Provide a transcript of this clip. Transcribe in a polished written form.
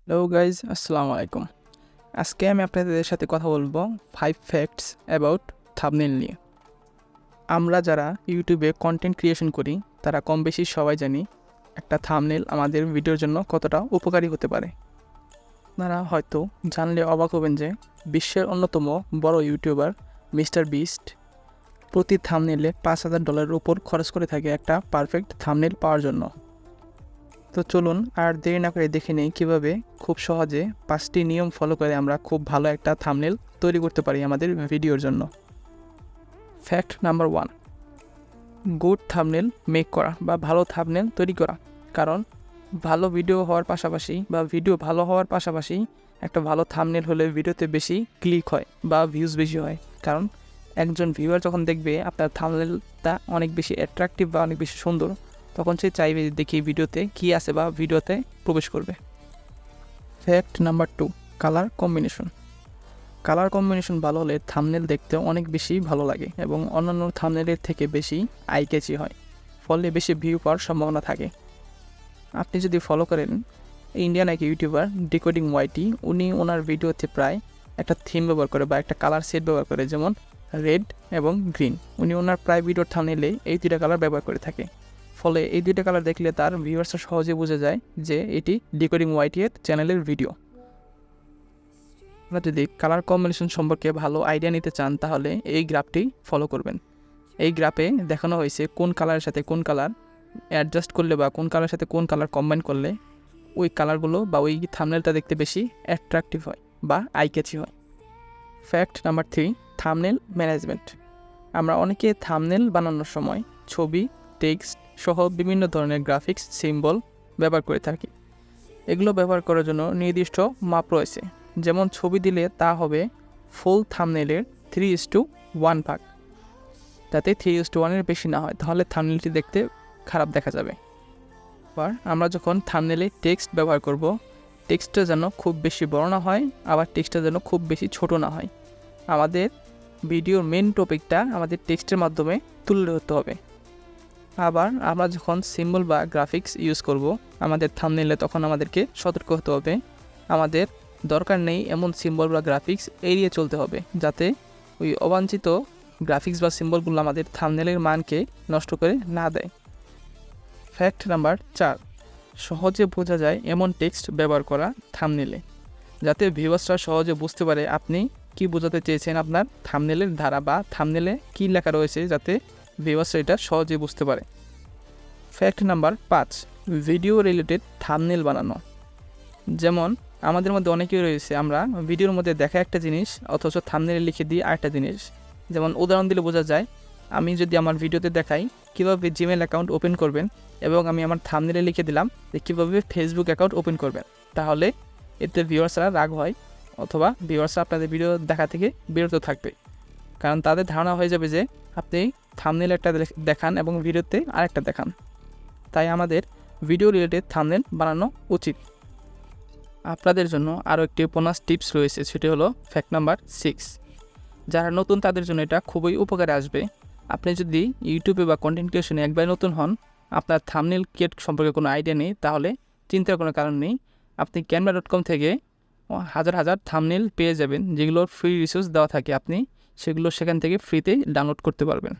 Hello guys, আসসালামু আলাইকুম। আজকে আমি আপনাদের সাথে কথা বলবো 5 ফ্যাক্টস অ্যাবাউট থাম্বনেল নিয়ে। আমরা যারা ইউটিউবে কন্টেন্ট ক্রিয়েশন করি তারা কম বেশি সবাই জানি একটা থাম্বনেল আমাদের ভিডিওর জন্য কতটা উপকারী হতে পারে। আপনারা হয়তো জানলে অবাক হবেন যে বিশ্বের অন্যতম বড় ইউটিউবার মিস্টার বিস্ট প্রতি থাম্বনেলে $5,000 উপর খরচ করে থাকে একটা পারফেক্ট থাম্বনেল পাওয়ার জন্য। তো চলুন আর দেরি না করে দেখে নেই কীভাবে খুব সহজে 5টি নিয়ম ফলো করে আমরা খুব ভালো একটা থাম্বনেল তৈরি করতে পারি আমাদের ভিডিওর জন্য। Fact number 1, good thumbnail make করা বা ভালো থাম্বনেল তৈরি করা। কারণ ভালো ভিডিও হওয়ার পাশাপাশি বা ভিডিও ভালো হওয়ার পাশাপাশি একটা ভালো থাম্বনেল হলে ভিডিওতে বেশি ক্লিক হয় বা ভিউজ বেশি হয়। কারণ একজন ভিউয়ার যখন দেখবে আপনার থাম্বনেলটা অনেক বেশি অ্যাট্রাকটিভ বা অনেক বেশি সুন্দর, তখন সে চাইবে দেখি ভিডিওতে কী আছে বা ভিডিওতে প্রবেশ করবে। Fact number 2, colour combination. Colour combination ভালো হলে থাম্বনেল দেখতে অনেক বেশি ভালো লাগে এবং অন্যান্য থাম্বনেলের থেকে বেশি আই ক্যাচি হয়, ফলে বেশি ভিউ পাওয়ার সম্ভাবনা থাকে। আপনি যদি ফলো করেন ইন্ডিয়ান এক ইউটিউবার ডিকোডিং ওয়াইটি, উনি ওনার ভিডিওতে প্রায় একটা থিম ব্যবহার করে বা একটা কালার সেট ব্যবহার করে, যেমন রেড এবং গ্রিন। উনি ওনার প্রায় ভিডিওর থাম্বনেলে এই দুইটা কালার ব্যবহার করে থাকে, ফলে এই দুইটা কালার দেখলে তার ভিউয়ার্সরা সহজে বুঝে যায় যে এটি ডিকোডিং ওয়াইটির চ্যানেলের ভিডিও। আপনারা যদি কালার কম্বিনেশন সম্পর্কে ভালো আইডিয়া নিতে চান তাহলে এই গ্রাফটি ফলো করবেন। এই গ্রাফে দেখানো হয়েছে কোন কালারের সাথে কোন কালার অ্যাডজাস্ট করলে বা কোন কালারের সাথে কোন কালার কম্বাইন করলে ওই কালারগুলো বা ওই থাম্বনেলটা দেখতে বেশি অ্যাট্রাকটিভ হয় বা আই ক্যাচি হয়। Fact number 3, thumbnail management. আমরা অনেকে থাম্বনেল বানানোর সময় ছবি, টেক্সট সহ বিভিন্ন ধরনের গ্রাফিক্স সিম্বল ব্যবহার করে থাকি। এগুলো ব্যবহার করার জন্য নির্দিষ্ট মাপ রয়েছে, যেমন ছবি দিলে তা হবে ফুল থাম্বনেলের 3:1 ভাগ, যাতে 3:1 বেশি না হয়, তাহলে থাম্বনেলটি দেখতে খারাপ দেখা যাবে। আবার আমরা যখন থাম্বনেলে টেক্সট ব্যবহার করব, টেক্সটটা যেন খুব বেশি বড় না হয়, আবার টেক্সটটা যেন খুব বেশি ছোট না হয়। আমাদের ভিডিওর মেন টপিকটা আমাদের টেক্সটের মাধ্যমে তুলে ধরতে হবে। আবার আমরা যখন সিম্বল বা গ্রাফিক্স ইউজ করব আমাদের থাম্বনেলে, তখন আমাদেরকে সতর্ক হতে হবে। আমাদের দরকার নেই এমন সিম্বল বা গ্রাফিক্স এড়িয়ে চলতে হবে, যাতে ওই অবাঞ্ছিত গ্রাফিক্স বা সিম্বলগুলো আমাদের থাম্বনেলের মানকে নষ্ট করে না দেয়। ফ্যাক্ট নাম্বার 4, সহজে বোঝা যায় এমন টেক্সট ব্যবহার করা থাম্বনেলে, যাতে ভিউয়ার্সরা সহজে বুঝতে পারে আপনি কি বোঝাতে চেয়েছেন আপনার থাম্বনেলের ধারা বা থাম্বনেলে কী লেখা রয়েছে, যাতে ভিউয়ার্সরা এটা সহজে বুঝতে পারে। Fact number 5, video related thumbnail বানানো। যেমন আমাদের মধ্যে অনেকেই রয়েছে, আমরা ভিডিওর মধ্যে দেখা একটা জিনিস অথচ থাম্বনেলে লিখে দিই আরেকটা জিনিস। যেমন উদাহরণ দিলে বোঝা যায়, আমি যদি আমার ভিডিওতে দেখাই কীভাবে জিমেল অ্যাকাউন্ট ওপেন করবেন এবং আমি আমার থাম্বনেলে লিখে দিলাম যে কীভাবে ফেসবুক অ্যাকাউন্ট ওপেন করবেন, তাহলে এতে ভিউয়ার্সরা রাগ হয় অথবা ভিউয়ার্সরা আপনাদের ভিডিও দেখা থেকে বিরত থাকবে, কারণ তাদের ধারণা হয়ে যাবে যে আপনি থাম্বনেল একটা দেখান এবং ভিডিওতে আরেকটা দেখান। তাই আমাদের ভিডিও রিলেটেড থাম্বনেল বানানো উচিত। আপনাদের জন্য আরও একটি বোনাস টিপস রয়েছে, সেটি হলো ফ্যাক্ট নাম্বার 6। যারা নতুন তাদের জন্য এটা খুবই উপকারে আসবে। আপনি যদি ইউটিউবে বা কন্টেন্ট ক্রিয়েশনে একবার নতুন হন, আপনার থাম্বনেল ক্রিয়েট সম্পর্কে কোনো আইডিয়া নেই, তাহলে চিন্তার কোনো কারণ নেই। আপনি canva.com থেকে হাজার হাজার থাম্বনেল পেয়ে যাবেন, যেগুলোর ফ্রি রিসোর্স দেওয়া থাকে। আপনি সেগুলো সেখান থেকে ফ্রিতে ডাউনলোড করতে পারবেন।